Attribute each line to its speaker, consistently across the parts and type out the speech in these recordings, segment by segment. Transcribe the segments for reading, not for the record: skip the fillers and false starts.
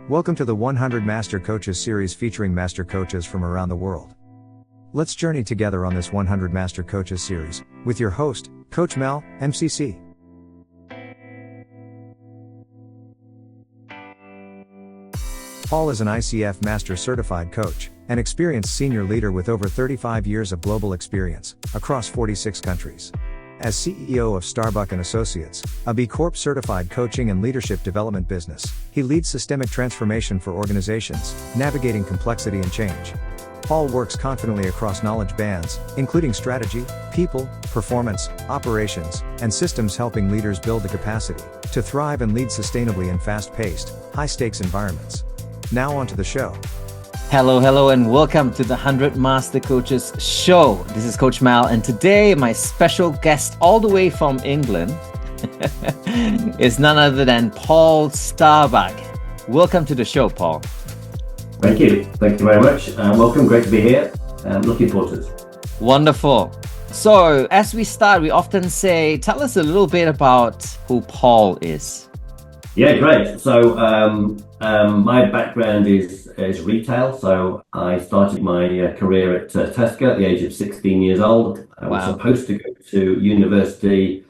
Speaker 1: Welcome to the 100 Master Coaches series featuring master coaches from around the world. Let's journey together on this 100 Master Coaches series with your host, Coach Mel, MCC. Paul is an ICF Master Certified Coach, an experienced senior leader with over 35 years of global experience across 46 countries. As CEO of Starbuck Associates, a B Corp-certified coaching and leadership development business, he leads systemic transformation for organizations, navigating complexity and change. Paul works confidently across knowledge bands, including strategy, people, performance, operations, and systems, helping leaders build the capacity to thrive and lead sustainably in fast-paced, high-stakes environments. Now on to the show.
Speaker 2: Hello, and welcome to the 100 Master Coaches show. This is Coach Mal, and today my special guest all the way from England is none other than Paul Starbuck. Welcome to the show, Paul.
Speaker 3: Thank you. Thank you very much. Welcome. Great to be here. I'm looking forward to it.
Speaker 2: Wonderful. So as we start, we often say, tell us a little bit about who Paul is.
Speaker 3: Yeah, great. So my background is retail. So I started my career at Tesco at the age of 16 years old. I was supposed to go to university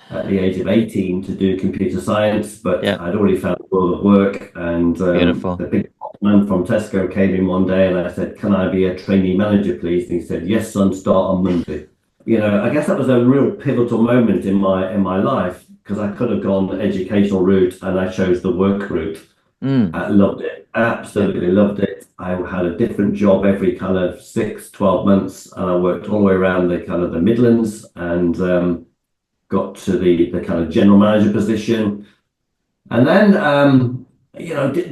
Speaker 3: at the age of 18 to do computer science, but I'd already found a world of work. And the big man from Tesco came in one day and I said, "Can I be a trainee manager, please?" And he said, "Yes, son, start on Monday." You know, I guess that was a real pivotal moment in my life, because I could have gone the educational route and I chose the work route. I loved it, absolutely loved it. I had a different job every kind of 6-12 months, and I worked all the way around the kind of the Midlands, and got to the kind of general manager position, and then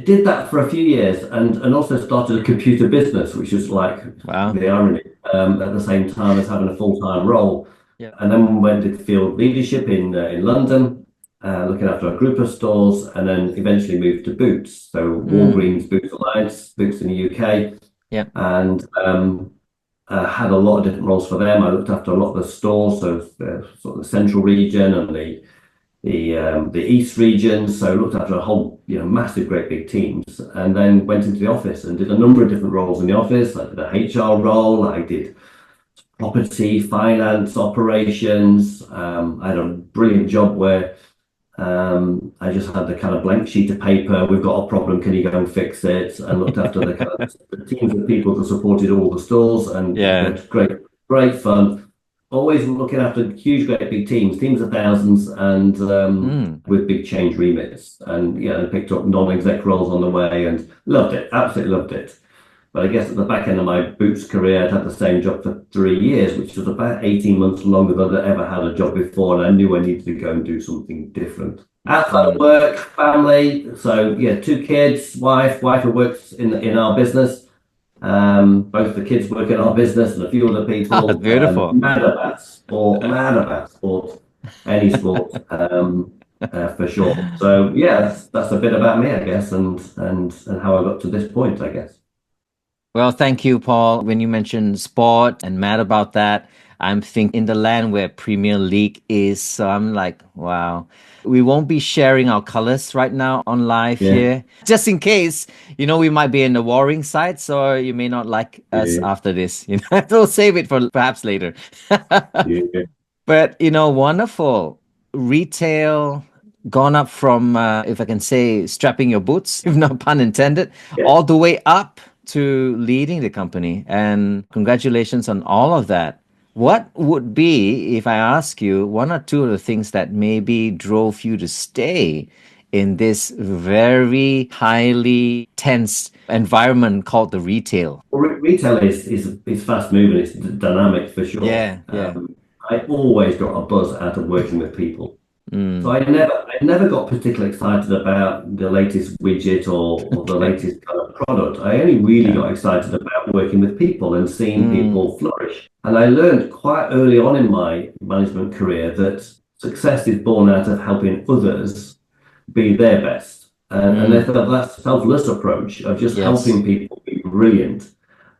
Speaker 3: did that for a few years, and also started a computer business, which was like the irony, at the same time as having a full-time role. And then went into field leadership in London, looking after a group of stores, and then eventually moved to Boots. So Walgreens Boots Alliance, Boots in the UK. And had a lot of different roles for them. I looked after a lot of the stores, so sort of the central region and the east region. So looked after a whole, massive, great big teams. And then went into the office and did a number of different roles in the office. I did a HR role. I did property, finance, operations. I had a brilliant job where I just had the kind of blank sheet of paper. We've got a problem. Can you go and fix it? And looked after the kind of the teams of people that supported all the stores, and great fun. Always looking after huge, great big teams of thousands, and with big change remits. And I picked up non-exec roles on the way and loved it. Absolutely loved it. But I guess at the back end of my Boots career, I'd had the same job for 3 years, which was about 18 months longer than I'd ever had a job before. And I knew I needed to go and do something different. Outside of work, family. So 2 kids, wife who works in our business. Both the kids work in our business and a few other people.
Speaker 2: Oh, beautiful.
Speaker 3: Mad about sport, any sport, for sure. So that's a bit about me, I guess, and how I got to this point, I guess.
Speaker 2: Well, thank you, Paul. When you mentioned sport and mad about that, I'm thinking in the land where Premier League is. So I'm like, wow. We won't be sharing our colors right now on live here, just in case, we might be in the warring side. So you may not like us after this. We'll save it for perhaps later. But, wonderful. Retail, gone up from, if I can say, strapping your boots, if not pun intended, all the way up to leading the company, and congratulations on all of that. What would be, if I ask you, 1 or 2 of the things that maybe drove you to stay in this very highly tense environment called the retail? Well,
Speaker 3: retail is fast moving, it's dynamic for sure. I always got a buzz out of working with people. So I never got particularly excited about the latest widget or the latest kind of product. I only really got excited about working with people and seeing people flourish. And I learned quite early on in my management career that success is born out of helping others be their best. And that selfless approach of just helping people be brilliant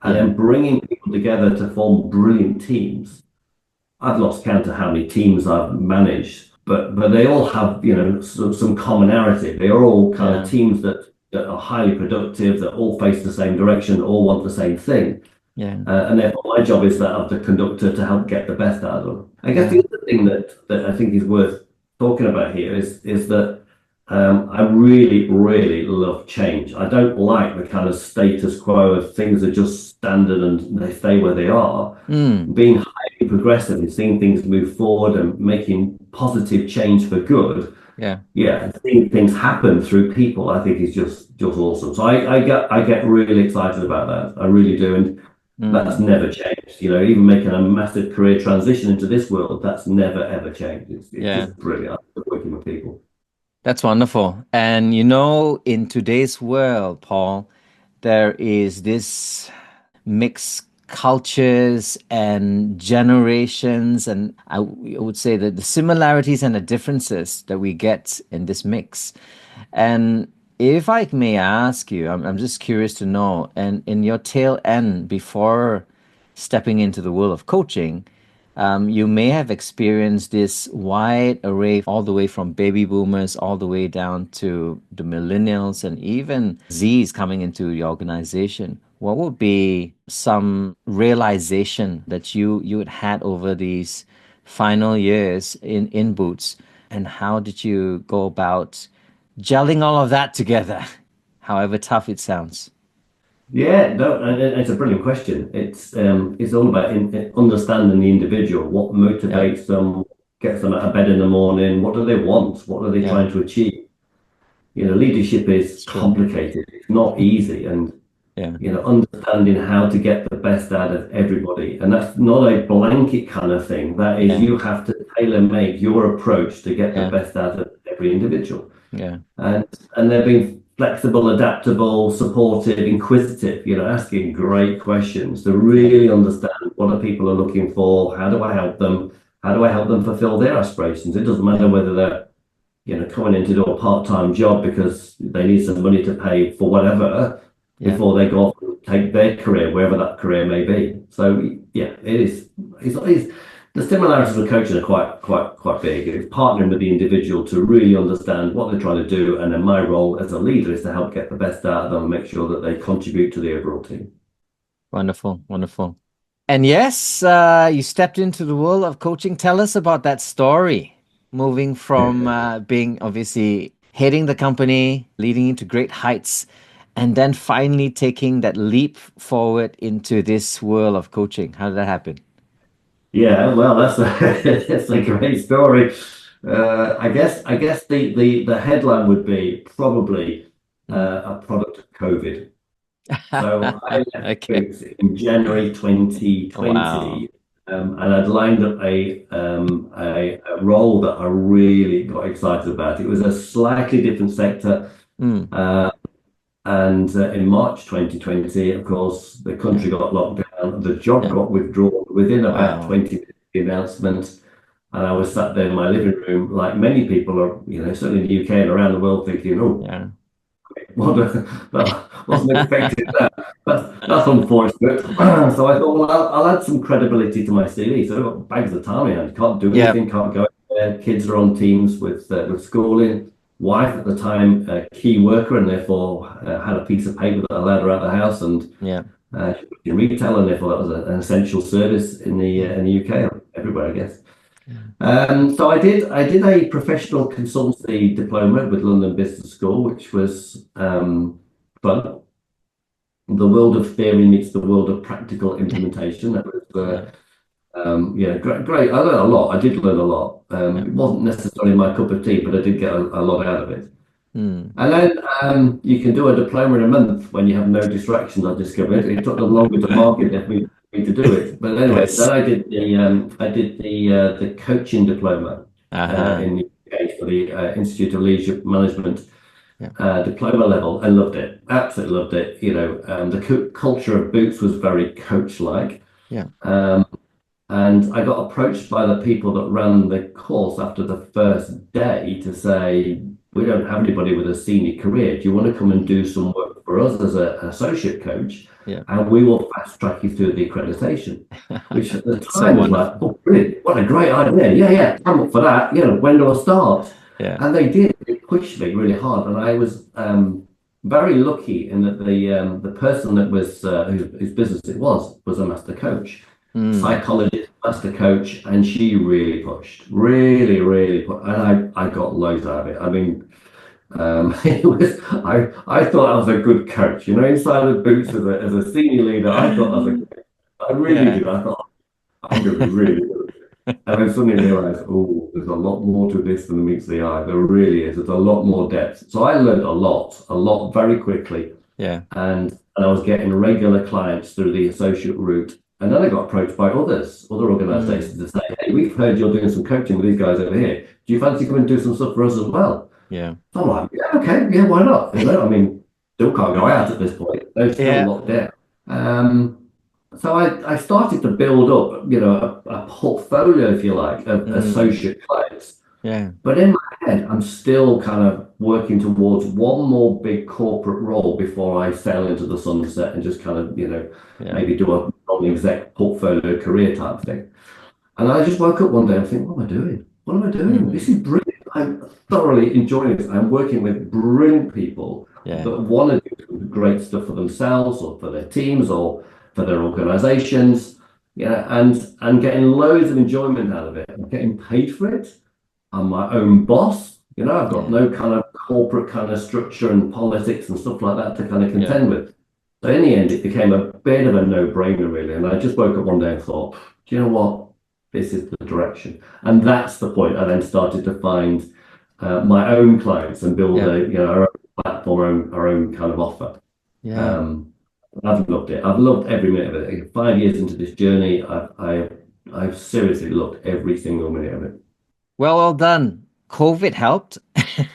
Speaker 3: and then bringing people together to form brilliant teams. I've lost count of how many teams I've managed. But they all have, some commonality. They are all kind of teams that that are highly productive, that all face the same direction, all want the same thing.
Speaker 2: Yeah.
Speaker 3: And therefore, my job is that of the conductor to help get the best out of them. I guess
Speaker 2: Yeah.
Speaker 3: the other thing that I think is worth talking about here is that I really, really love change. I don't like the kind of status quo of things are just standard and they stay where they are. Being highly progressive and seeing things move forward and making positive change for good.
Speaker 2: Yeah.
Speaker 3: Yeah, seeing things happen through people, I think is just awesome. So I get really excited about that. I really do, and that's never changed. You know, even making a massive career transition into this world, that's never ever changed. It's
Speaker 2: Yeah.
Speaker 3: just brilliant. I love working with people.
Speaker 2: That's wonderful. And you know, in today's world, Paul, there is this mixed cultures and generations, and I would say that the similarities and the differences that we get in this mix. And if I may ask you, I'm just curious to know, and in your tail end before stepping into the world of coaching, you may have experienced this wide array, all the way from baby boomers, all the way down to the millennials, and even Z's coming into your organization. What would be some realization that you had over these final years in Boots, and how did you go about gelling all of that together, however tough it sounds?
Speaker 3: Yeah, no, and it's a brilliant question. It's all about understanding the individual, what
Speaker 2: Yeah,
Speaker 3: motivates them, gets them out of bed in the morning, what do they want, what are they
Speaker 2: yeah,
Speaker 3: trying to achieve? You know, leadership is
Speaker 2: it's true.
Speaker 3: complicated. It's not easy, and
Speaker 2: Yeah,
Speaker 3: you know, understanding how to get the best out of everybody. And that's not a blanket kind of thing. That is,
Speaker 2: yeah,
Speaker 3: you have to tailor make your approach to get the
Speaker 2: yeah,
Speaker 3: best out of every individual.
Speaker 2: yeah,
Speaker 3: And they're being flexible, adaptable, supportive, inquisitive, you know, asking great questions to
Speaker 2: yeah,
Speaker 3: really understand what the people are looking for. How do I help them? How do I help them fulfill their aspirations? It doesn't matter
Speaker 2: yeah,
Speaker 3: whether they're, you know, coming in to do a part-time job because they need some money to pay for whatever
Speaker 2: yeah,
Speaker 3: before they go off and take their career, wherever that career may be. So yeah, it is. It's the similarities with coaching are quite big. It's partnering with the individual to really understand what they're trying to do, and then my role as a leader is to help get the best out of them and make sure that they contribute to the overall team.
Speaker 2: wonderful, wonderful. And yes, you stepped into the world of coaching. Tell us about that story, moving from being obviously heading the company, leading into great heights, and then finally taking that leap forward into this world of coaching. How did that happen?
Speaker 3: Yeah, well, that's a that's a great story. I guess the headline would be probably
Speaker 2: Mm.
Speaker 3: a product of COVID. So I left
Speaker 2: Okay.
Speaker 3: Boots in January
Speaker 2: Wow.
Speaker 3: 2020, and I'd lined up a role that I really got excited about. It was a slightly different sector,
Speaker 2: Mm.
Speaker 3: uh, and in March 2020, of course, the
Speaker 2: Yeah.
Speaker 3: country got locked down. The job
Speaker 2: Yeah.
Speaker 3: got withdrawn within about
Speaker 2: Wow.
Speaker 3: 20 minutes of the announcement. And I was sat there in my living room, like many people are, you know, certainly in the UK and around the world, thinking, oh,
Speaker 2: Yeah.
Speaker 3: what wasn't expecting that. That's unfortunate. So I thought, well, I'll add some credibility to my CV. So I've got bags of time in hand. Can't do
Speaker 2: Yeah.
Speaker 3: anything, can't go anywhere. Kids are on teams with schooling. Wife at the time, a key worker, and therefore had a piece of paper that allowed her out of the house, and
Speaker 2: Yeah.
Speaker 3: she worked in retail, and therefore that was an essential service in the UK, everywhere, I guess. So I did a professional consultancy diploma with London Business School, which was fun. The world of theory meets the world of practical implementation. That was
Speaker 2: Yeah.
Speaker 3: yeah, great. I learned a lot. I did learn a lot.
Speaker 2: Yeah.
Speaker 3: It wasn't necessarily my cup of tea, but I did get a lot out of it.
Speaker 2: Mm.
Speaker 3: And then you can do a diploma in a month when you have no distractions. I discovered it took them longer to market than me to do it. But anyway, then
Speaker 2: Yes.
Speaker 3: I did the coaching diploma
Speaker 2: Uh-huh.
Speaker 3: in the UK for the Institute of Leadership Management
Speaker 2: Yeah.
Speaker 3: diploma level, and loved it. Absolutely loved it. You know, the culture of Boots was very coach-like.
Speaker 2: Yeah.
Speaker 3: And I got approached by the people that ran the course after the first day to say, we don't have anybody with a senior career. Do you want to come and do some work for us as an associate coach?
Speaker 2: Yeah.
Speaker 3: And we will fast track you through the accreditation, which at the
Speaker 2: That's so
Speaker 3: time was like,
Speaker 2: wonderful.
Speaker 3: oh, brilliant. What a great idea. Yeah, yeah, I'm up for that. You know, when do I start?
Speaker 2: Yeah.
Speaker 3: And they did. They pushed me really hard. And I was very lucky in that the person that was whose business it was a master coach,
Speaker 2: Mm.
Speaker 3: psychologist, master coach, and she really pushed, really pushed, and I got loads out of it. I mean, it was I thought I was a good coach, inside the boots as a senior leader. I thought I really
Speaker 2: Yeah.
Speaker 3: did. I thought I'm going to be really good. And then suddenly realized, oh, there's a lot more to this than meets the eye. There really is. There's a lot more depth. So I learned a lot very quickly.
Speaker 2: Yeah.
Speaker 3: And I was getting regular clients through the associate route. And then I got approached by other organizations to say, hey, we've heard you're doing some coaching with these guys over here. Do you fancy coming and do some stuff for us as well?
Speaker 2: Yeah.
Speaker 3: So I'm like, yeah, okay, yeah, why not? I mean, still can't go out at this point. They're still
Speaker 2: Yeah.
Speaker 3: locked down. So I started to build up, a portfolio, if you like, of
Speaker 2: Mm.
Speaker 3: associate clients.
Speaker 2: Yeah.
Speaker 3: But in my head, I'm still kind of working towards one more big corporate role before I sail into the sunset and just kind of,
Speaker 2: Yeah.
Speaker 3: maybe do a non-exec portfolio career type thing. And I just woke up one day and think, what am I doing? What am I doing? This
Speaker 2: Mm.
Speaker 3: is brilliant. I'm thoroughly enjoying this. I'm working with brilliant people
Speaker 2: Yeah.
Speaker 3: that want to do great stuff for themselves or for their teams or for their organizations, and getting loads of enjoyment out of it. I'm getting paid for it. I'm my own boss. I've got
Speaker 2: Yeah.
Speaker 3: no kind of corporate kind of structure and politics and stuff like that to kind of
Speaker 2: Yeah.
Speaker 3: contend with. So in the end, it became a bit of a no-brainer, really. And I just woke up one day and thought, do you know what? This is the direction. And that's the point. I then started to find my own clients and build
Speaker 2: Yeah.
Speaker 3: our own platform, our own kind of offer.
Speaker 2: Yeah.
Speaker 3: Um, I've loved it. I've loved every minute of it. 5 years into this journey, I've seriously loved every single minute of it.
Speaker 2: Well done. COVID helped.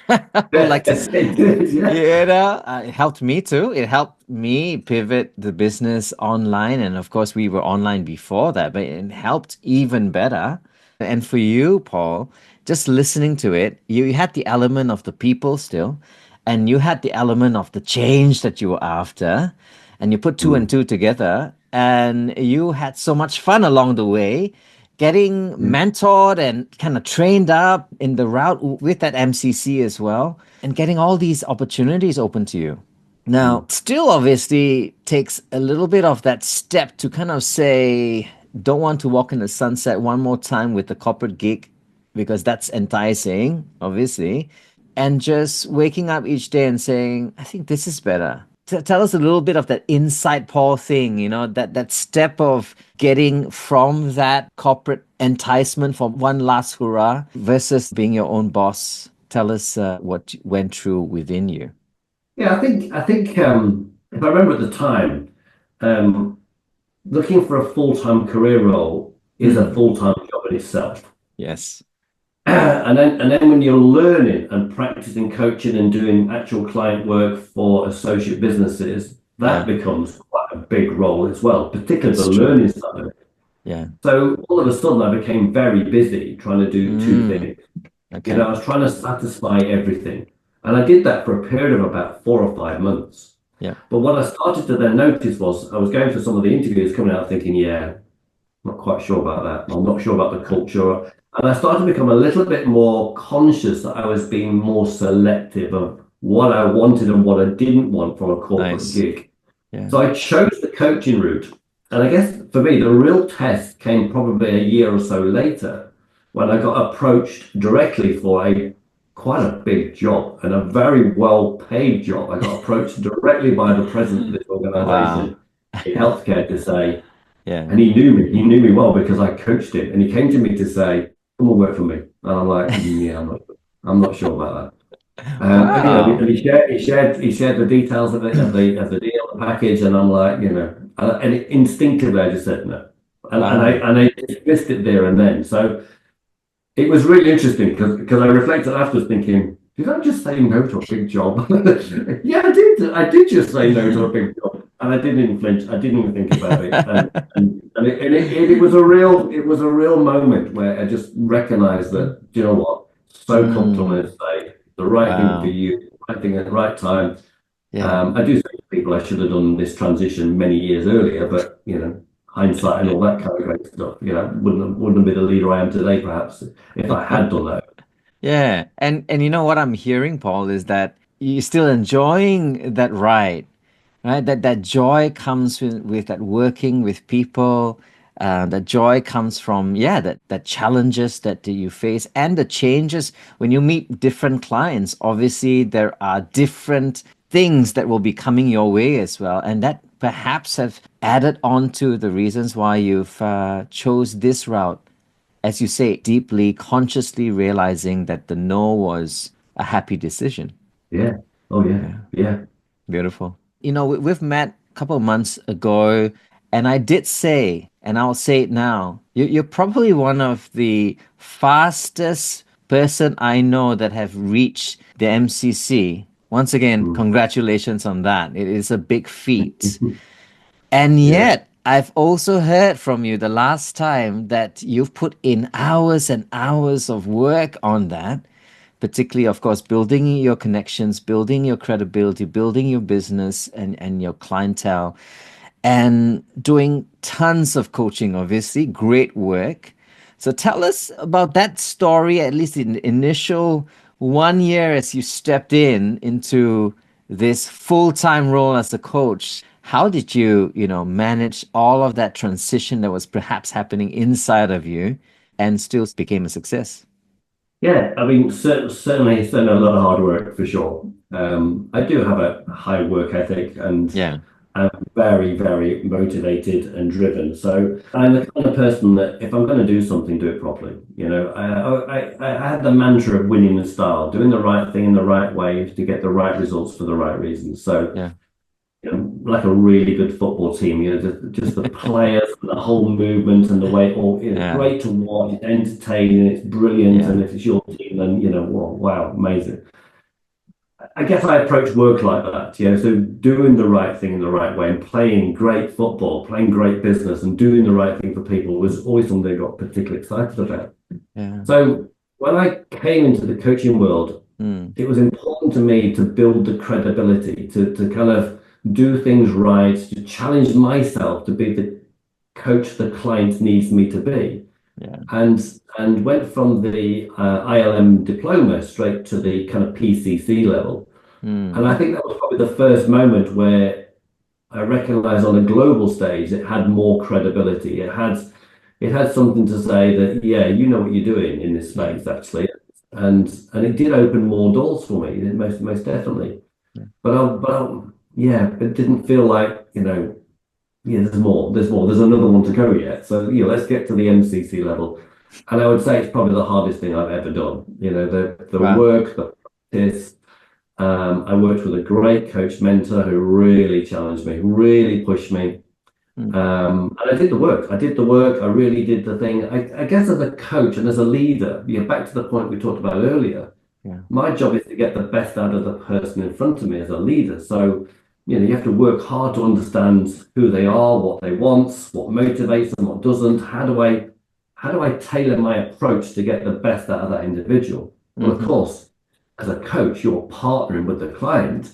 Speaker 2: I would like to,
Speaker 3: It did, yeah.
Speaker 2: it helped me too. It helped me pivot the business online. And of course, we were online before that, but it helped even better. And for you, Paul, just listening to it, you had the element of the people still, and you had the element of the change that you were after. And you put two and
Speaker 3: Mm.
Speaker 2: two together, and you had so much fun along the way getting
Speaker 3: Yeah.
Speaker 2: mentored and kind of trained up in the route with that MCC as well, and getting all these opportunities open to you. Now,
Speaker 3: Mm.
Speaker 2: still obviously takes a little bit of that step to kind of say, don't want to walk in the sunset one more time with the corporate gig because that's enticing, obviously, and just waking up each day and saying, I think this is better. Tell us a little bit of that inside Paul thing, that step of getting from that corporate enticement for one last hurrah versus being your own boss. Tell us what went through within you.
Speaker 3: Yeah, I think if I remember at the time, um, looking for a full-time career role is a
Speaker 2: Mm,
Speaker 3: full-time job in itself.
Speaker 2: yes.
Speaker 3: And then when you're learning and practicing coaching and doing actual client work for associate businesses, that
Speaker 2: Yeah,
Speaker 3: becomes quite a big role as well, particularly the
Speaker 2: that's true.
Speaker 3: learning side of it.
Speaker 2: Yeah.
Speaker 3: So all of a sudden I became very busy trying to do two
Speaker 2: Mm,
Speaker 3: things.
Speaker 2: okay.
Speaker 3: I was trying to satisfy everything. And I did that for a period of about 4 or 5 months.
Speaker 2: Yeah.
Speaker 3: But what I started to then notice was I was going for some of the interviews coming out thinking, yeah, not quite sure about that. I'm not sure about the culture. And I started to become a little bit more conscious that I was being more selective of what I wanted and what I didn't want from a corporate
Speaker 2: Nice.
Speaker 3: gig.
Speaker 2: Yeah.
Speaker 3: So I chose the coaching route. And I guess for me, the real test came probably a year or so later when I got approached directly for a quite a big job and a very well paid job. I got approached directly by the president of this
Speaker 2: Wow.
Speaker 3: organization in healthcare to say,
Speaker 2: Yeah.
Speaker 3: and he knew me. He knew me well because I coached him, and he came to me to say, "Come and work for me." And I'm like, "Yeah, I'm not sure about that." And
Speaker 2: Wow.
Speaker 3: he shared the details of the deal, the package, and I'm like, and instinctively I just said no,
Speaker 2: Wow.
Speaker 3: and I dismissed it there and then. So it was really interesting because I reflected afterwards thinking, did I just say no to a big job? Yeah, I did. I did just say no to a big job, and I didn't even flinch. I didn't even think about it, and it was a real moment where I just recognized that, do you know what? So comfortable
Speaker 2: Mm,
Speaker 3: in say the right thing for
Speaker 2: wow.
Speaker 3: you, the right thing at the right time.
Speaker 2: Yeah.
Speaker 3: I do say to people I should have done this transition many years earlier, but hindsight and all that kind of great stuff. Wouldn't be the leader I am today, perhaps, if I had done that.
Speaker 2: Yeah. And you know what I'm hearing, Paul, is that you're still enjoying that ride, right? That joy comes with that working with people. That joy comes from, yeah, that challenges that you face and the changes when you meet different clients. Obviously, there are different things that will be coming your way as well, and that perhaps have added on to the reasons why you've chose this route, as you say, deeply, consciously realizing that the no was a happy decision.
Speaker 3: Yeah. Oh, yeah.
Speaker 2: Yeah.
Speaker 3: Yeah.
Speaker 2: Beautiful. We've met a couple of months ago, and I did say, and I'll say it now, you're probably one of the fastest person I know that have reached the MCC. Once again,
Speaker 3: Mm.
Speaker 2: congratulations on that. It is a big feat. And
Speaker 3: Yeah.
Speaker 2: yet, I've also heard from you the last time that you've put in hours and hours of work on that, particularly, of course, building your connections, building your credibility, building your business and your clientele, and doing tons of coaching, obviously, great work. So tell us about that story, at least in the initial 1 year as you stepped into this full-time role as a coach. How did you manage all of that transition that was perhaps happening inside of you and still became a success?
Speaker 3: Yeah, I mean, certainly a lot of hard work for sure. I do have a high work ethic and
Speaker 2: Yeah.
Speaker 3: I'm very, very motivated and driven. So I'm the kind of person that if I'm going to do something, do it properly. I had the mantra of winning in style, doing the right thing in the right way to get the right results for the right reasons. So
Speaker 2: Yeah.
Speaker 3: like a really good football team, just the players, the whole movement and the way,
Speaker 2: Yeah.
Speaker 3: great to watch, it's entertaining, it's brilliant,
Speaker 2: Yeah.
Speaker 3: and if it's your team, then wow, amazing. I guess I approach work like that, so doing the right thing in the right way and playing great football, playing great business, and doing the right thing for people was always something I got particularly excited about.
Speaker 2: Yeah.
Speaker 3: So when I came into the coaching world,
Speaker 2: Mm.
Speaker 3: it was important to me to build the credibility, to kind of do things right, to challenge myself to be the coach the client needs me to be.
Speaker 2: Yeah.
Speaker 3: And went from the ILM diploma straight to the kind of PCC level. And
Speaker 2: Mm.
Speaker 3: I think that was probably the first moment where I recognized on a global stage it had more credibility. It had something to say that, yeah, you know what you're doing in this
Speaker 2: Yeah.
Speaker 3: space, actually. And it did open more doors for me, most definitely.
Speaker 2: Yeah.
Speaker 3: Yeah, it didn't feel like, yeah, there's another one to go yet. So, let's get to the MCC level. And I would say it's probably the hardest thing I've ever done. The
Speaker 2: Wow.
Speaker 3: work, the practice. I worked with a great coach mentor who really challenged me, really pushed me.
Speaker 2: Mm.
Speaker 3: And I did the work. I really did the thing. I guess as a coach and as a leader, back to the point we talked about earlier,
Speaker 2: Yeah.
Speaker 3: my job is to get the best out of the person in front of me as a leader. So, you have to work hard to understand who they are, what they want, what motivates them, what doesn't. How do I tailor my approach to get the best out of that individual? Well, of
Speaker 2: Mm-hmm.
Speaker 3: course, as a coach, you're partnering with the client,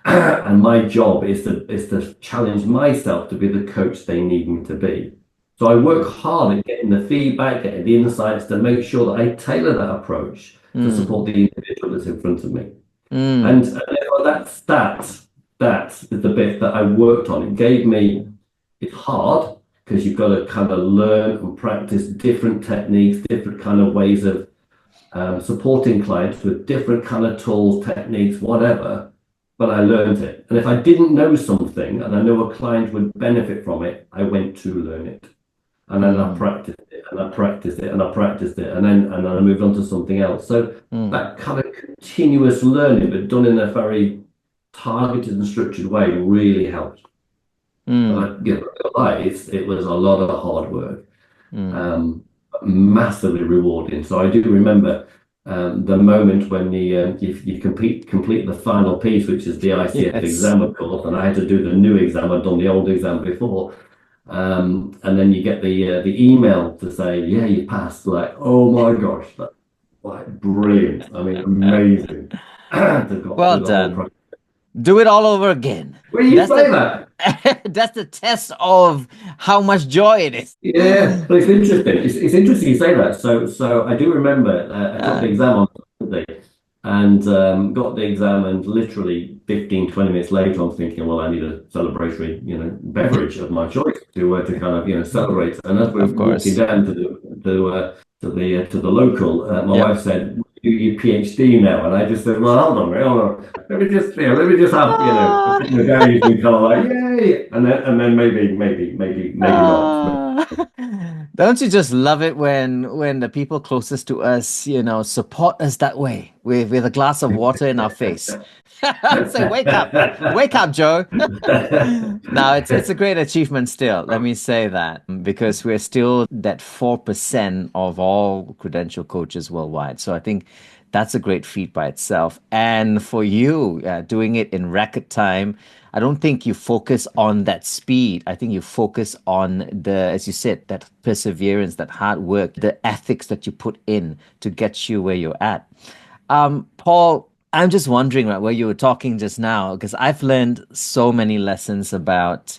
Speaker 3: and my job is to challenge myself to be the coach they need me to be. So I work hard at getting the feedback, getting the insights to make sure that I tailor that approach to
Speaker 2: Mm.
Speaker 3: support the individual that's in front of me. And,
Speaker 2: Mm.
Speaker 3: and therefore that is the bit that I worked on. It's hard because you've got to kind of learn and practice different techniques, different kind of ways of supporting clients with different kind of tools, techniques, whatever. But I learned it. And if I didn't know something and I know a client would benefit from it, I went to learn it. And then I
Speaker 2: Mm.
Speaker 3: practiced it and I practiced it and I practiced it and then I moved on to something else. So
Speaker 2: Mm.
Speaker 3: that kind of continuous learning, but done in a very targeted and structured way, really helped. But
Speaker 2: Mm.
Speaker 3: it was a lot of hard work,
Speaker 2: Mm.
Speaker 3: massively rewarding. So I do remember the moment when you complete the final piece, which is the ICF
Speaker 2: Yes.
Speaker 3: exam, of course, and I had to do the new exam. I'd done the old exam before. And then you get the email to say, yeah, you passed. Like, oh my gosh, that's like brilliant. I mean, amazing to got
Speaker 2: Well
Speaker 3: through the whole
Speaker 2: done.
Speaker 3: process.
Speaker 2: Do it all over again.
Speaker 3: When you
Speaker 2: That's
Speaker 3: say
Speaker 2: the
Speaker 3: that,
Speaker 2: that's the test of how much joy it is.
Speaker 3: yeah, but it's interesting. It's interesting you say that. So I do remember I got the
Speaker 2: Uh,
Speaker 3: exam on Sunday, and got the exam, and literally 15, 20 minutes later, I'm thinking, well, I need a celebratory, beverage of my choice to kind of, celebrate. And as we're
Speaker 2: Of
Speaker 3: walking
Speaker 2: course.
Speaker 3: down to the local, my
Speaker 2: Yep.
Speaker 3: wife said, "Do your PhD now?" And I just said, "Well, hold on, hold on. Let me just have, a
Speaker 2: Ah.
Speaker 3: couple of days and kind of like, yay!" And then maybe not.
Speaker 2: Ah. Don't you just love it when the people closest to us, support us that way with a glass of water in our face? Say, wake up, Joe. Now it's a great achievement still. Let me say that because we're still that 4% of all credential coaches worldwide. So I think that's a great feat by itself. And for you, doing it in record time, I don't think you focus on that speed. I think you focus on as you said, that perseverance, that hard work, the ethics that you put in to get you where you're at. Paul, I'm just wondering, right, where you were talking just now, because I've learned so many lessons about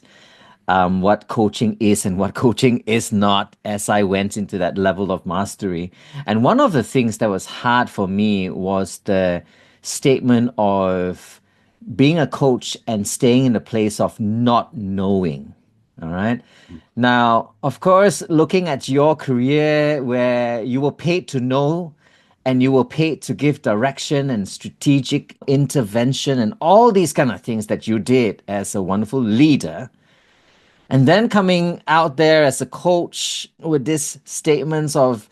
Speaker 2: what coaching is and what coaching is not as I went into that level of mastery. And one of the things that was hard for me was the statement of being a coach and staying in a place of not knowing. All right. Now, of course, looking at your career where you were paid to know and you were paid to give direction and strategic intervention and all these kind of things that you did as a wonderful leader, and then coming out there as a coach with these statements of,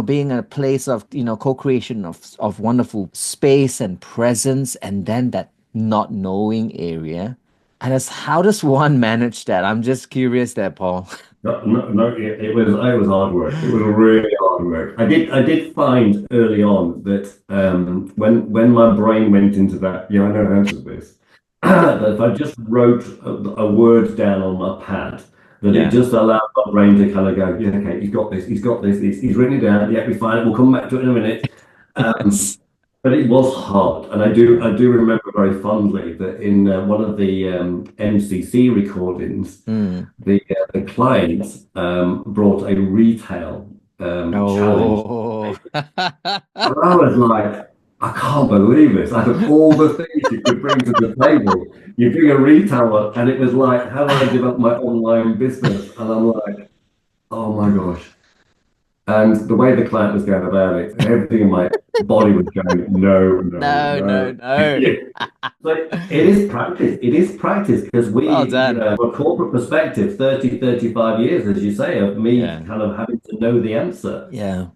Speaker 2: being a place of, co-creation of wonderful space and presence, and then that not knowing area. And how does one manage that? I'm just curious there, Paul.
Speaker 3: No, no, no, it was hard work. It was really hard work. I did find early on that when my brain went into that, I know the answer to this, that if I just wrote a word down on my pad, that it
Speaker 2: Yeah.
Speaker 3: just allowed my brain to kind of go, yeah, okay, he's got this, he's written it down, yeah, we find it, we'll come back to it in a minute. Um,
Speaker 2: Yes.
Speaker 3: but it was hard, and I do remember very fondly that in one of the MCC recordings,
Speaker 2: Mm.
Speaker 3: the client brought a retail challenge.
Speaker 2: Oh.
Speaker 3: And I was like, I can't believe this. Out of all the things you could bring to the table, you bring a retailer, and it was like, how do I develop my online business? And I'm like, oh my gosh. And the way the client was going about it, everything in my body was going, no, no,
Speaker 2: No, no,
Speaker 3: no.
Speaker 2: no.
Speaker 3: But it is practice. It is practice because
Speaker 2: Well
Speaker 3: we,
Speaker 2: done.
Speaker 3: from a corporate perspective, 30, 35 years, as you say, of me
Speaker 2: Yeah.
Speaker 3: kind of having to know the answer,
Speaker 2: Yeah.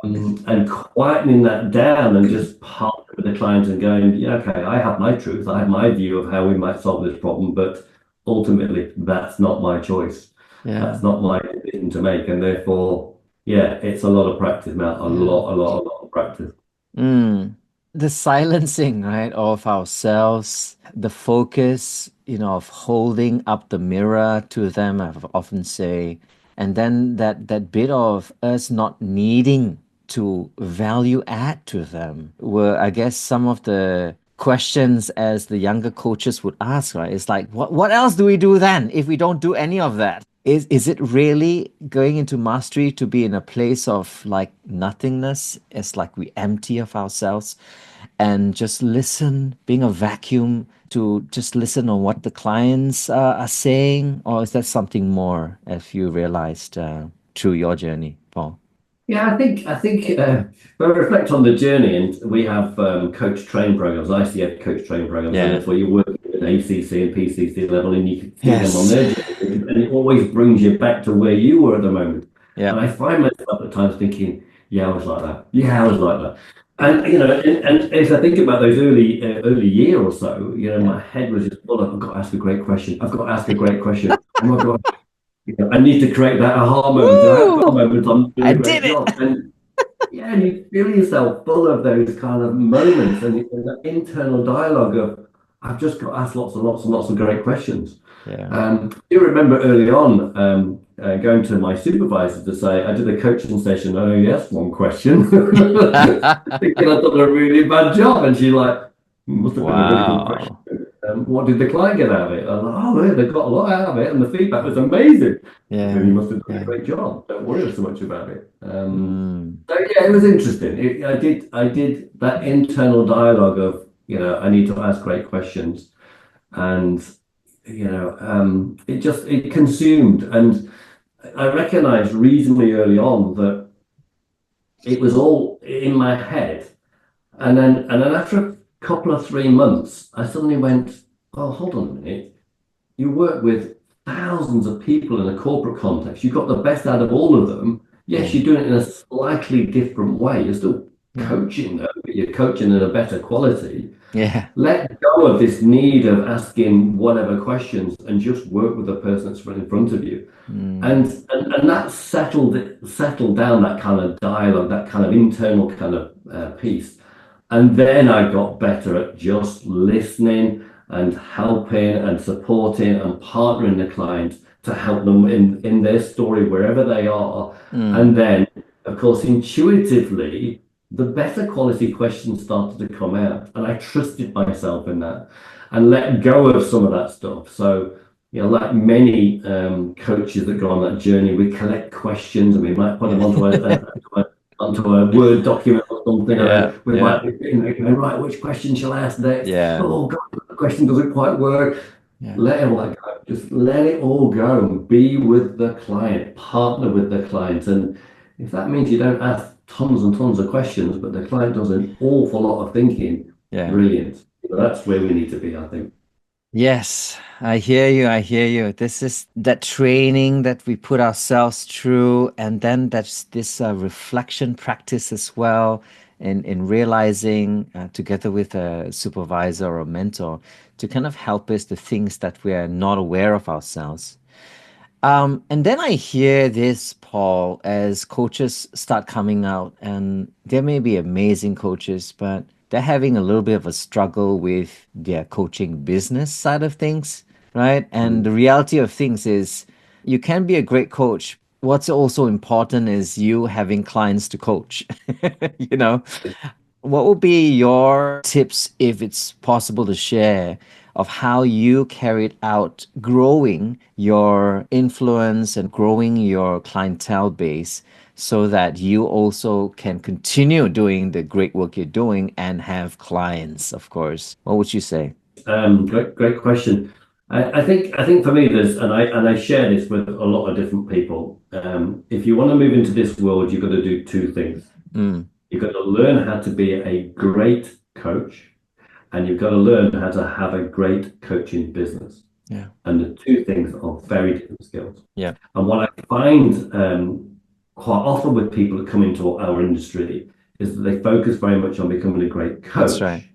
Speaker 3: and quietening that down and just partnering with the client and going, yeah, okay, I have my truth. I have my view of how we might solve this problem, but ultimately, that's not my choice.
Speaker 2: Yeah.
Speaker 3: That's not my decision to make. And therefore, yeah, it's a lot of practice, Matt.
Speaker 2: Yeah.
Speaker 3: A lot of practice.
Speaker 2: Mm. The silencing, right, of ourselves, the focus, of holding up the mirror to them, I often say, and then that bit of us not needing to value add to them were, I guess, some of the questions as the younger coaches would ask, right? It's like, what else do we do then if we don't do any of that? Is it really going into mastery to be in a place of like nothingness? It's like we empty of ourselves and just listen, being a vacuum to just listen on what the clients are saying, or is that something more, as you realized through your journey, Paul?
Speaker 3: Yeah, I think when we reflect on the journey, and we have coach training programs, ICF coach training programs, and
Speaker 2: Yeah.
Speaker 3: that's where you work at ACC and PCC level, and you can see them on
Speaker 2: Yes.
Speaker 3: their journey, and it always brings you back to where you were at the moment. And
Speaker 2: Yep.
Speaker 3: I find myself at times thinking, yeah, I was like that. Yeah, I was like that. And and as I think about those early year or so,
Speaker 2: Yeah.
Speaker 3: my head was just full of, I've got to ask a great question. I've got to ask a great question. Oh my God, I need to create that aha moment. And I have got a
Speaker 2: Woo!
Speaker 3: moment. I'm doing
Speaker 2: I
Speaker 3: a great
Speaker 2: did it.
Speaker 3: job. And yeah, and you feel yourself full of those kind of moments and that internal dialogue of, I've just got to ask lots and lots and lots of great questions.
Speaker 2: Yeah.
Speaker 3: I do remember early on going to my supervisor to say, I did a coaching session. Oh, yes, one question. Thinking I'd done a really bad job. And she's like, must have been a really good question.
Speaker 2: Wow.
Speaker 3: what did the client get out of it? I'm like, oh, yeah, they got a lot out of it, and the feedback was amazing. Then you
Speaker 2: Yeah.
Speaker 3: must have done a
Speaker 2: Yeah.
Speaker 3: great job. Don't worry so much about it.
Speaker 2: Mm.
Speaker 3: So yeah, it was interesting. I did that internal dialogue of, I need to ask great questions, and it consumed, and I recognized reasonably early on that it was all in my head, and then after a couple of 3 months, I suddenly went, oh, hold on a minute. You work with thousands of people in a corporate context. You've got the best out of all of them. Yes,
Speaker 2: Yeah.
Speaker 3: you're doing it in a slightly different way. You're still
Speaker 2: Yeah.
Speaker 3: coaching them, but you're coaching in a better quality.
Speaker 2: Yeah.
Speaker 3: Let go of this need of asking whatever questions and just work with the person that's right in front of you.
Speaker 2: Mm.
Speaker 3: And that settled down, that kind of dialogue, that kind of internal kind of piece. And then I got better at just listening and helping and supporting and partnering the client to help them in their story wherever they are.
Speaker 2: Mm.
Speaker 3: And then, of course, intuitively, the better quality questions started to come out. And I trusted myself in that and let go of some of that stuff. So, like many coaches that go on that journey, we collect questions and we might put them onto a Word document or something, and
Speaker 2: Yeah.
Speaker 3: then we
Speaker 2: Yeah.
Speaker 3: might be going, right, which question shall I ask next?
Speaker 2: Yeah.
Speaker 3: Oh, God, the question doesn't quite work.
Speaker 2: Yeah.
Speaker 3: Let it all go. Just let it all go and be with the client, partner with the client. And if that means you don't ask tons and tons of questions, but the client does an awful lot of thinking,
Speaker 2: Yeah.
Speaker 3: brilliant. That's where we need to be, I think.
Speaker 2: Yes, I hear you. I hear you. This is that training that we put ourselves through, and then that's this reflection practice as well, in realizing together with a supervisor or a mentor to kind of help us the things that we are not aware of ourselves. And then I hear this, Paul, as coaches start coming out, and there may be amazing coaches, but they're having a little bit of a struggle with their coaching business side of things, right? And the reality of things is you can be a great coach. What's also important is you having clients to coach, you know? What would be your tips, if it's possible to share, of how you carried out growing your influence and growing your clientele base so that you also can continue doing the great work you're doing and have clients, of course? What would you say?
Speaker 3: Great question. I think for me, and I share this with a lot of different people. If you want to move into this world, you've got to do two things.
Speaker 2: Mm,
Speaker 3: You've got to learn how to be a great coach, and you've got to learn how to have a great coaching business.
Speaker 2: yeah.
Speaker 3: And the two things are very different skills.
Speaker 2: Yeah.
Speaker 3: And what I find quite often with people that come into our industry is that they focus very much on becoming a great
Speaker 2: That's right.
Speaker 3: coach,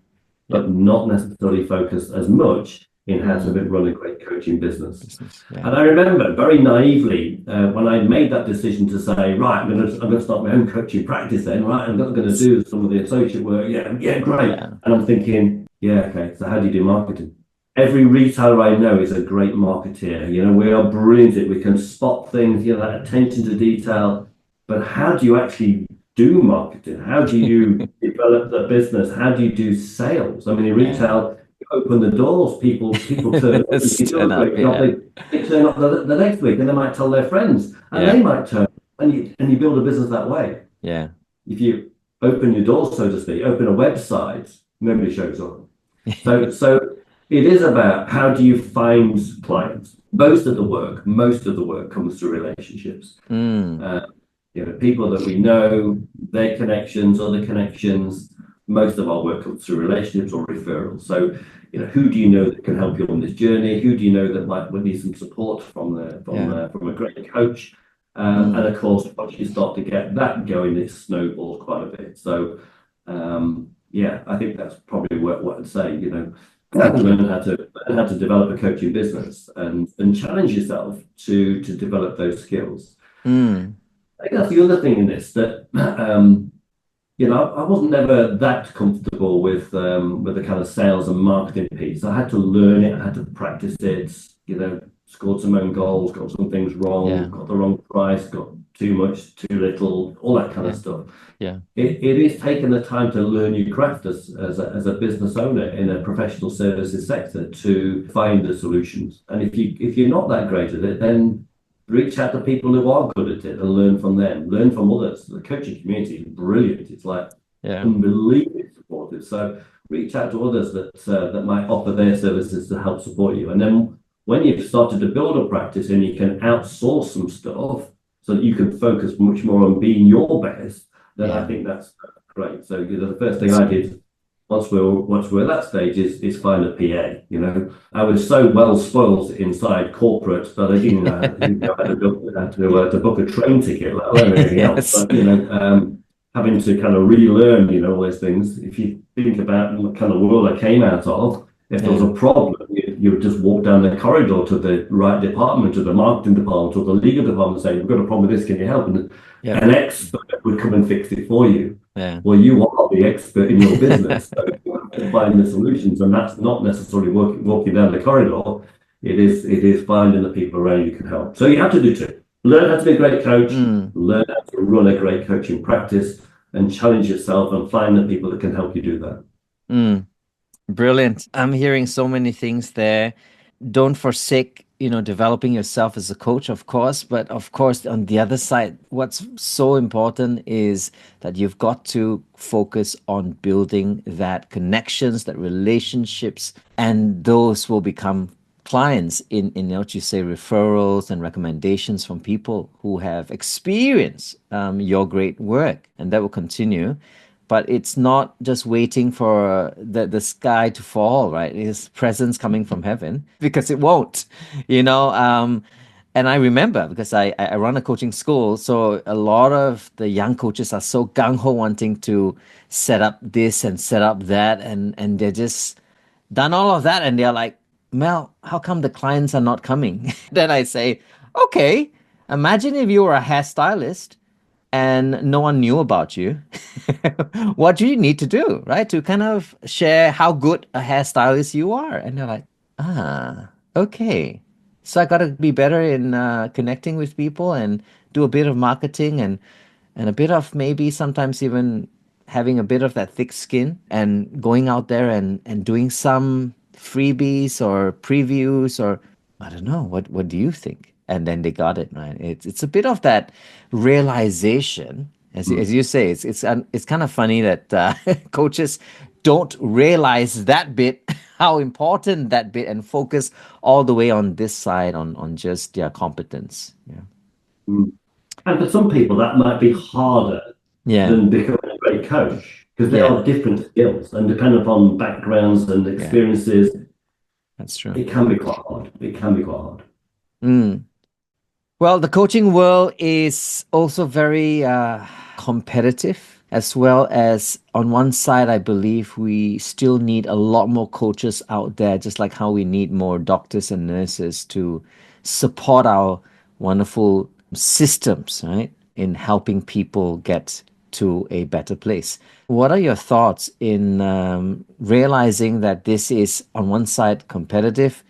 Speaker 2: Yeah.
Speaker 3: but not necessarily focus as much in how to
Speaker 2: Mm,
Speaker 3: run a great coaching business.
Speaker 2: business. Yeah.
Speaker 3: And I remember very naively when I made that decision to say, right, I'm going to start my own coaching practice then, right? I'm going to do some of the associate work. Yeah, great.
Speaker 2: Yeah.
Speaker 3: And I'm thinking, yeah, okay, so how do you do marketing? Every retailer I know is a great marketeer. We are brilliant at it. We can spot things, that attention to detail. But how do you actually do marketing? How do you develop the business? How do you do sales? I mean, in
Speaker 2: Yeah.
Speaker 3: retail, you open the doors, people turn up, and you do a
Speaker 2: Stand up.
Speaker 3: great job.
Speaker 2: Yeah.
Speaker 3: They turn up the next week, and they might tell their friends, and
Speaker 2: Yeah.
Speaker 3: they might turn up, and you build a business that way.
Speaker 2: Yeah.
Speaker 3: If you open your doors, so to speak, open a website, nobody shows up. So it is about how do you find clients. Most of the work comes through relationships.
Speaker 2: Mm,
Speaker 3: People that we know, their connections, other connections. Most of our work comes through relationships or referrals. So, who do you know that can help you on this journey? Who do you know that might need some support from
Speaker 2: yeah.
Speaker 3: a great coach? And
Speaker 2: Mm,
Speaker 3: of course, once you start to get that going, it snowballs quite a bit. So, I think that's probably what I'd say.
Speaker 2: thank you.
Speaker 3: Learn how to develop a coaching business and challenge yourself to develop those skills.
Speaker 2: Mm,
Speaker 3: I think that's the other thing in this, that I wasn't never that comfortable with the kind of sales and marketing piece. I had to learn it, I had to practice it, scored some own goals, got some things
Speaker 2: yeah.
Speaker 3: wrong, got the wrong price, got too much, too little, all that kind of stuff.
Speaker 2: Yeah.
Speaker 3: It is taking the time to learn your craft as a business owner in a professional services sector to find the solutions. And if you're not that great at it, then reach out to people who are good at it and learn from them, learn from others. The coaching community is brilliant. It's like unbelievably supportive. So reach out to others that might offer their services to help support you. And then when you've started to build a practice and you can outsource some stuff so that you can focus much more on being your best, then I think that's great. So the first thing I did once we're at that stage is find a PA. I was so well spoiled inside corporate that I didn't know how to book a train ticket, let alone anything else. But having to kind of relearn, all those things. If you think about what kind of world I came out of, if there was a problem, you would just walk down the corridor to the right department, to the marketing department, or the legal department, saying, "We've got a problem with this. Can you help?" And an expert would come and fix it for you. Well, you are the expert in your business, so you have to find the solutions, and that's not necessarily walking down the corridor. It is finding the people around you can help. So you have to do two: learn how to be a great coach, learn how to run a great coaching practice, and challenge yourself and find the people that can help you do that.
Speaker 2: Brilliant. I'm hearing so many things there. Don't forsake, developing yourself as a coach, of course. But of course, on the other side, what's so important is that you've got to focus on building that connections, that relationships, and those will become clients in what you say, referrals and recommendations from people who have experienced your great work, and that will continue. But it's not just waiting for the sky to fall, right? It's presence coming from heaven, because it won't, and I remember, because I run a coaching school, so a lot of the young coaches are so gung-ho wanting to set up this and set up that, and they're just done all of that, and they're like, "Mel, how come the clients are not coming?" Then I say, okay, imagine if you were a hairstylist and no one knew about you. What do you need to do, right? To kind of share how good a hairstylist you are. And they're like, okay. So I got to be better in connecting with people and do a bit of marketing and a bit of maybe sometimes even having a bit of that thick skin and going out there and doing some freebies or previews, or I don't know, what do you think? And then they got it, right? It's a bit of that realization, as you say. It's kind of funny that coaches don't realize that bit, how important that bit, and focus all the way on this side, on just their competence.
Speaker 3: And for some people, that might be harder than becoming a great coach, because there are different skills, and depending upon backgrounds and experiences,
Speaker 2: that's true.
Speaker 3: It can be quite hard.
Speaker 2: Well, the coaching world is also very competitive, as well as on one side, I believe we still need a lot more coaches out there, just like how we need more doctors and nurses to support our wonderful systems, right, in helping people get to a better place. What are your thoughts in realizing that this is on one side competitive,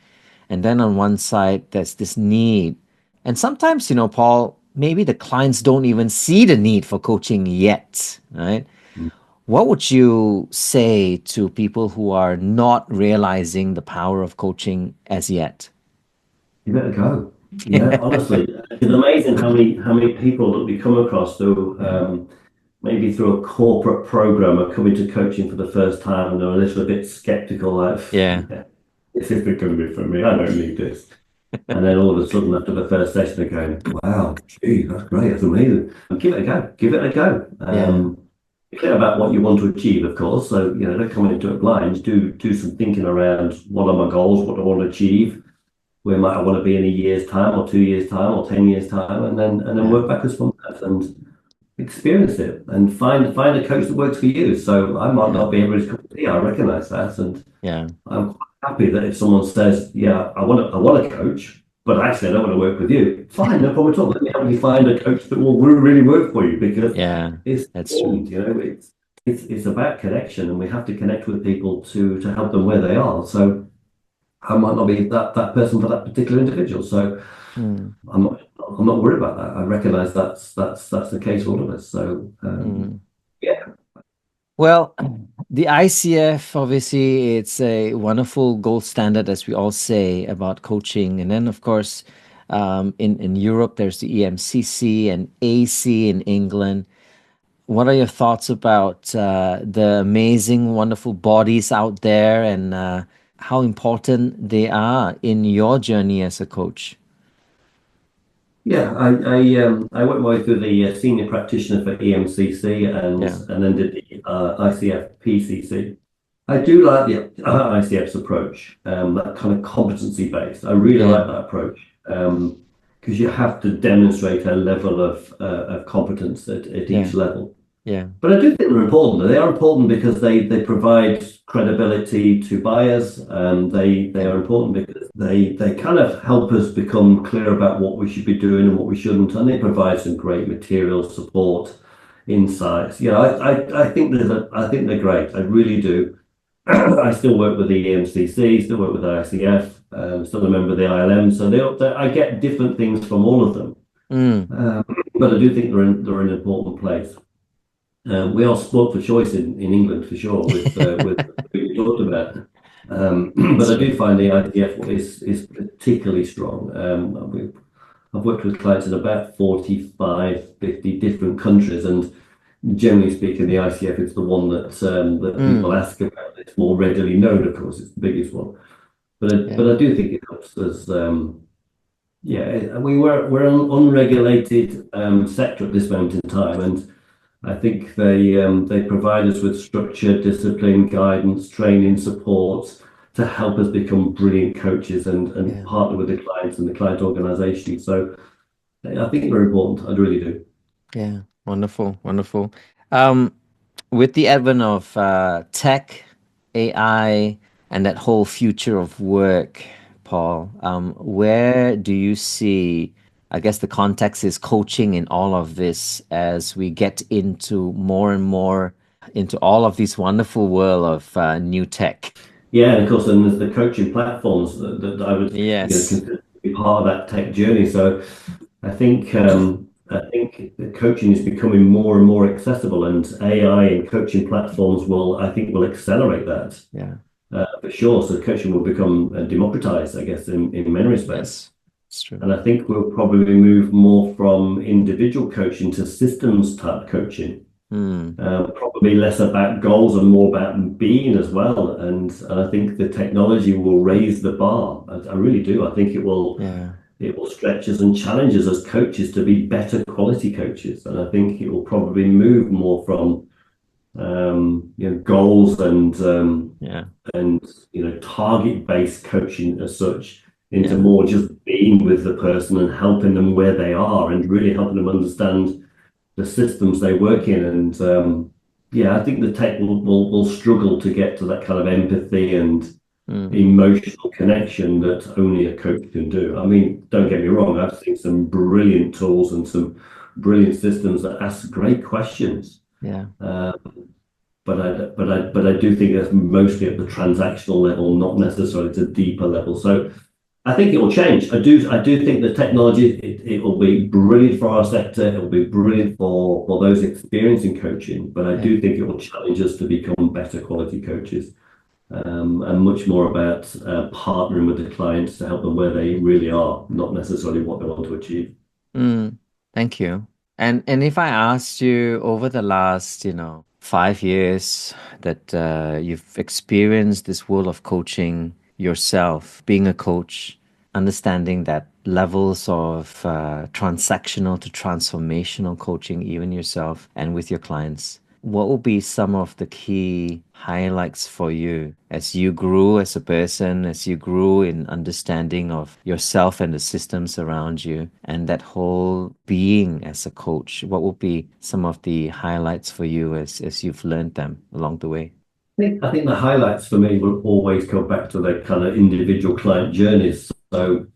Speaker 2: and then on one side there's this need? And sometimes, Paul, maybe the clients don't even see the need for coaching yet, right? What would you say to people who are not realizing the power of coaching as yet?
Speaker 3: You better go. Yeah, honestly, it's amazing how many people that we come across who maybe through a corporate program are coming to coaching for the first time, and they're a little bit skeptical, like, this isn't going to be for me. I don't need this. And then all of a sudden, after the first session, they're going, "Wow, gee, that's great, that's amazing." And give it a go. Give it a go. Be clear about what you want to achieve, of course. So don't come into it blind. Do some thinking around what are my goals, what do I want to achieve, where might I want to be in a year's time, or 2 years' time, or 10 years' time, and then work backwards from that and experience it and find a coach that works for you. So I might not be everybody's cup of tea. I recognise that, and I'm quite happy that if someone says, "Yeah, I want a coach, but actually I don't want to work with you," fine, no problem at all. Let me help you find a coach that will really work for you, because it's important. It's about connection, and we have to connect with people to help them where they are. So I might not be that person for that particular individual. So I'm not not worried about that. I recognize that's the case for all of us. So yeah.
Speaker 2: Well, the ICF, obviously, it's a wonderful gold standard, as we all say, about coaching. And then, of course, in Europe, there's the EMCC and AC in England. What are your thoughts about the amazing, wonderful bodies out there, and how important they are in your journey as a coach?
Speaker 3: Yeah, I went my way through the senior practitioner for EMCC
Speaker 2: Yeah,
Speaker 3: and then did the ICF PCC. I do like the ICF's approach, that kind of competency based. I really
Speaker 2: yeah,
Speaker 3: like that approach because you have to demonstrate a level of competence at
Speaker 2: yeah,
Speaker 3: each level.
Speaker 2: yeah,
Speaker 3: But I do think they're important. They are important because they provide credibility to buyers. They are important because they kind of help us become clear about what we should be doing and what we shouldn't, and they provide some great material support, insights. Yeah, I think I think they're great. I really do. I still work with the EMCC, still work with the ICF, still a member of the ILM. So I get different things from all of them. But I do think they're in an important place. We are sport for choice in England for sure with what we talked about. But I do find the ICF is particularly strong. I've worked with clients in about 45, 50 different countries, and generally speaking, the ICF is the one that people ask about. It's more readily known, of course, it's the biggest one. But I do think it helps us. Yeah, we're an unregulated sector at this moment in time, and I think they provide us with structure, discipline, guidance, training, support to help us become brilliant coaches and partner with the clients and the client organization. So I think they're important. I really do.
Speaker 2: yeah. Wonderful, wonderful. With the advent of tech, AI, and that whole future of work, Paul, where do you see, I guess the context is coaching in all of this as we get into more and more into all of this wonderful world of new tech?
Speaker 3: Yeah, and of course, then there's the coaching platforms that I would
Speaker 2: Yes.
Speaker 3: consider to be part of that tech journey. So I think the coaching is becoming more and more accessible, and AI and coaching platforms will accelerate that
Speaker 2: Yeah.
Speaker 3: for sure. So coaching will become democratized, I guess, in many respects.
Speaker 2: Yes. It's true.
Speaker 3: And I think we'll probably move more from individual coaching to systems type coaching. Probably less about goals and more about being as well. And I think the technology will raise the bar. I really do. I think it will stretch us and challenge us as coaches to be better quality coaches. And I think it will probably move more from goals and target based coaching as such into more just being with the person and helping them where they are and really helping them understand the systems they work in. And I think the tech will struggle to get to that kind of empathy and emotional connection that only a coach can do. I mean, don't get me wrong, I've seen some brilliant tools and some brilliant systems that ask great questions.
Speaker 2: Yeah.
Speaker 3: But I do think that's mostly at the transactional level, not necessarily at a deeper level. So I think it will change. I do think the technology it will be brilliant for our sector. It will be brilliant for those experiencing coaching. But I do think it will challenge us to become better quality coaches, and much more about partnering with the clients to help them where they really are, not necessarily what they want to achieve.
Speaker 2: Thank you. And if I asked you over the last 5 years that you've experienced this world of coaching yourself, being a coach, understanding that levels of transactional to transformational coaching, even yourself and with your clients, what will be some of the key highlights for you as you grew as a person, as you grew in understanding of yourself and the systems around you, and that whole being as a coach? What will be some of the highlights for you as you've learned them along the way?
Speaker 3: I think the highlights for me will always go back to the kind of individual client journeys. So,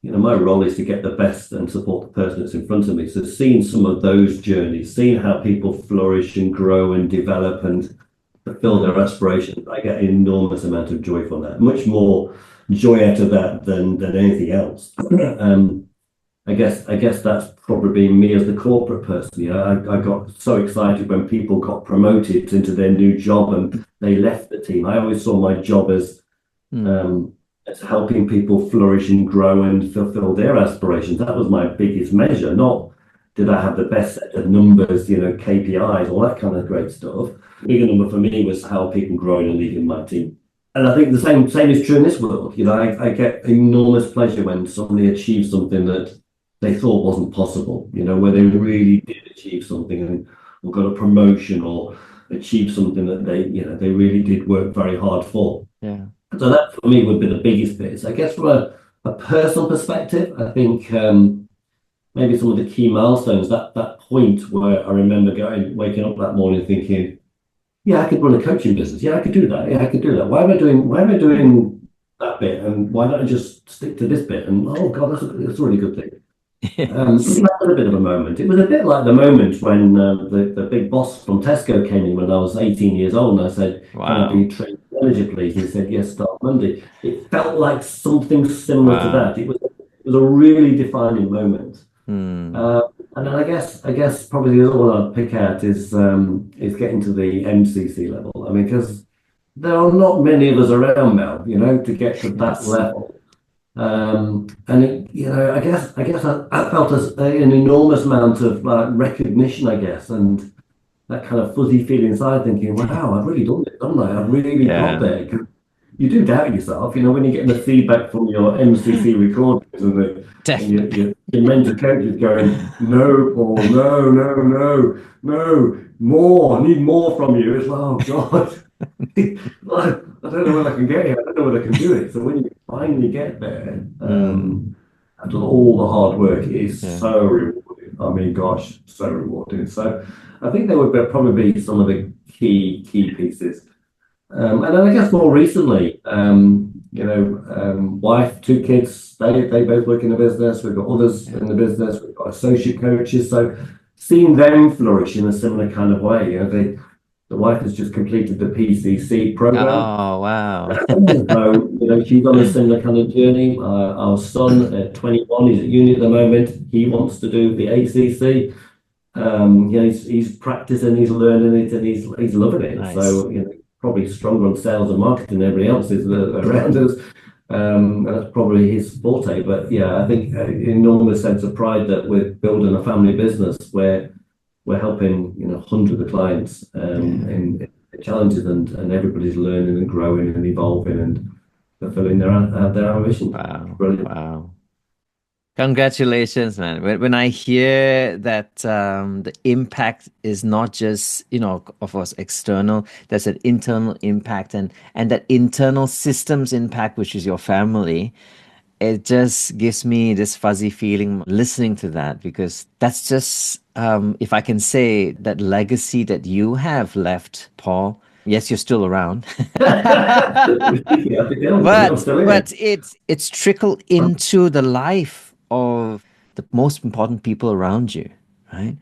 Speaker 3: my role is to get the best and support the person that's in front of me. So seeing some of those journeys, seeing how people flourish and grow and develop and fulfill their aspirations, I get an enormous amount of joy from that. Much more joy out of that than anything else. I guess that's probably me as the corporate person. You know, I got so excited when people got promoted into their new job and they left the team. I always saw my job as helping people flourish and grow and fulfill their aspirations. That was my biggest measure. Not did I have the best set of numbers, you know, KPIs, all that kind of great stuff. The bigger number for me was how people grow and lead in my team. And I think the same is true in this world. You know, I get enormous pleasure when somebody achieves something that they thought wasn't possible, you know, where they really did achieve something and or got a promotion or achieve something that they really did work very hard for.
Speaker 2: Yeah.
Speaker 3: So that for me would be the biggest bit. I guess from a personal perspective, I think maybe some of the key milestones, that point where I remember waking up that morning thinking, yeah, I could run a coaching business. Yeah, I could do that. Yeah, I could do that. Why am I doing that bit? And why don't I just stick to this bit? And oh God, that's a really good thing. That was a bit of a moment. It was a bit like the moment when the big boss from Tesco came in when I was 18 years old, and I said, "Can I be trained manager, please?" And he said, "Yes, start Monday." It felt like something similar to that. It was a really defining moment. And then I guess probably the other one I'd pick out is getting to the MCC level. I mean, because there are not many of us around now, you know, to get to that level. And I guess I felt an enormous amount of recognition, I guess, and that kind of fuzzy feeling inside, thinking, "Wow, I've really done it, haven't I? I've really got there." 'Cause you do doubt yourself, you know, when you're getting the feedback from your MCC recordings and your mentor coach is going, "No, Paul, no, more. I need more from you." It's like, oh God. I don't know when I can get here. I don't know when I can do it. So when you finally get there, after all the hard work, it is so rewarding. I mean, gosh, so rewarding. So I think there would probably be some of the key pieces. And then I guess more recently, wife, 2 kids, they both work in the business. We've got others in the business. We've got associate coaches. So seeing them flourish in a similar kind of way, you know, the wife has just completed the PCC program.
Speaker 2: Oh, wow.
Speaker 3: So, you know, she's on a similar kind of journey. Our son at 21, he's at uni at the moment. He wants to do the ACC. He's practicing, he's learning it, and he's loving it.
Speaker 2: Nice.
Speaker 3: So, you know, probably stronger on sales and marketing than everybody else is around us. And that's probably his forte. But yeah, I think an enormous sense of pride that we're building a family business where we're helping, you know, hundreds of clients in challenges, and everybody's learning and growing and evolving and fulfilling their ambition.
Speaker 2: Wow.
Speaker 3: Brilliant.
Speaker 2: Wow. Congratulations, man. When I hear that the impact is not just, you know, of course, external, there's an internal impact and that internal systems impact, which is your family, it just gives me this fuzzy feeling listening to that, because that's just, if I can say, that legacy that you have left, Paul. Yes, you're still around. but it's trickled into the life of the most important people around you, right?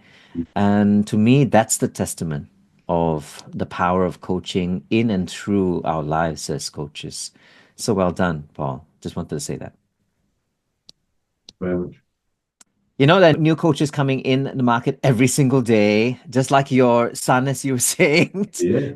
Speaker 2: And to me, that's the testament of the power of coaching in and through our lives as coaches. So well done, Paul. Just wanted to say that.
Speaker 3: Very much.
Speaker 2: You know that new coaches coming in the market every single day, just like your son, as you were saying,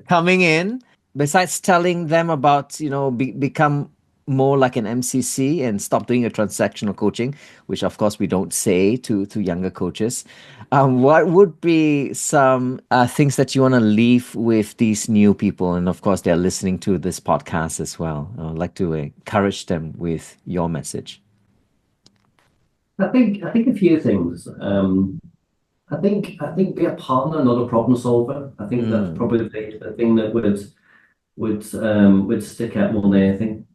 Speaker 2: coming in. Besides telling them about, you know, become more like an MCC and stop doing a transactional coaching, which of course we don't say to younger coaches. What would be some things that you want to leave with these new people? And of course, they're listening to this podcast as well. I'd like to encourage them with your message.
Speaker 3: I think a few things. I think be a partner, not a problem solver. I think that's probably the thing that would stick out more than anything.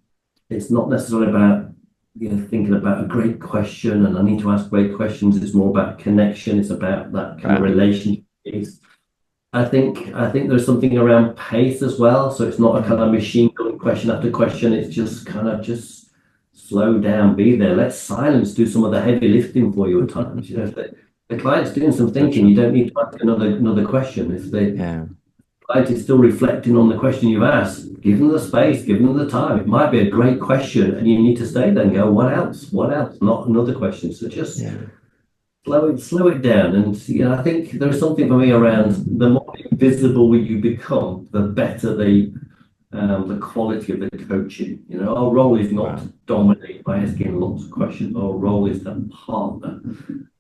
Speaker 3: It's not necessarily about, you know, thinking about a great question and I need to ask great questions. It's more about connection. It's about that kind of relationship piece. I think there's something around pace as well. So it's not a kind of machine gun question after question. It's just kind of just slow down, be there. Let silence do some of the heavy lifting for you at times. You know, if the client's doing some thinking, you don't need to ask another question. If the client is still reflecting on the question you've asked, give them the space, give them the time. It might be a great question and you need to stay there and go, what else? What else? Not another question. So just slow it down. And I think there's something for me around the more visible you become, the better the quality of the coaching. Our role is not to dominate by asking lots of questions. Our role is to partner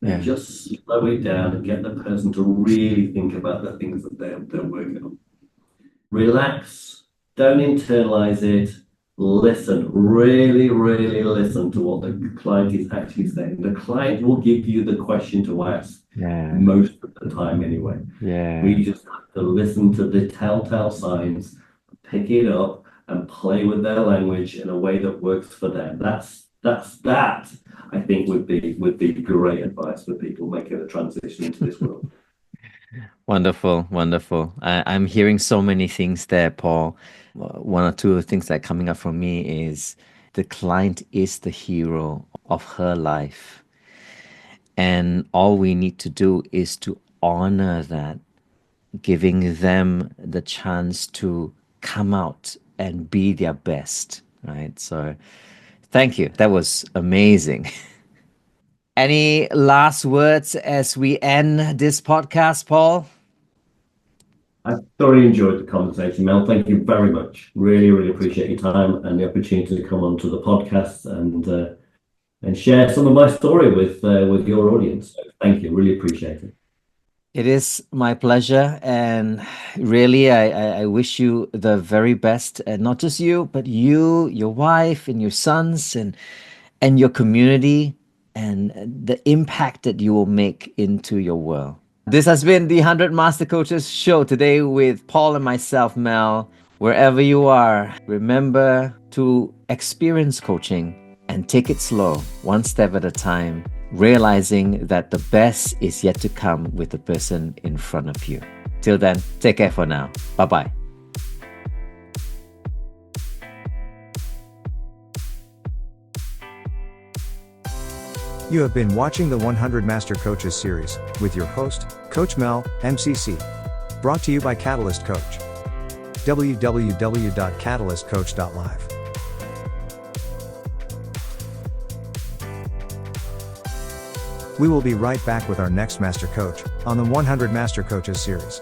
Speaker 3: and just slow it down and get the person to really think about the things that they're working on. Relax, don't internalize it, listen, really, really listen to what the client is actually saying. The client will give you the question to ask most of the time anyway. We just have to listen to the telltale signs, pick it up and play with their language in a way that works for them. That I think would be great advice for people making a transition into this world.
Speaker 2: Wonderful, wonderful. I'm hearing so many things there, Paul. One or two of the things that are coming up for me is the client is the hero of her life. And all we need to do is to honor that, giving them the chance to come out and be their best, right? So thank you. That was amazing. Any last words as we end this podcast, Paul?
Speaker 3: I thoroughly enjoyed the conversation, Mel. Thank you very much. Really, really appreciate your time and the opportunity to come onto the podcast and share some of my story with your audience. So thank you. Really appreciate it.
Speaker 2: It is my pleasure, and really, I wish you the very best, and not just you, but you, your wife, and your sons, and your community, and the impact that you will make into your world. This has been the 100 Master Coaches show today with Paul and myself, Mel. Wherever you are, remember to experience coaching and take it slow, one step at a time, realizing that the best is yet to come with the person in front of you. Till then, take care for now. Bye-bye.
Speaker 1: You have been watching the 100 Master Coaches series with your host, Coach Mel, MCC. Brought to you by Catalyst Coach. www.catalystcoach.live. We will be right back with our next Master Coach on the 100 Master Coaches series.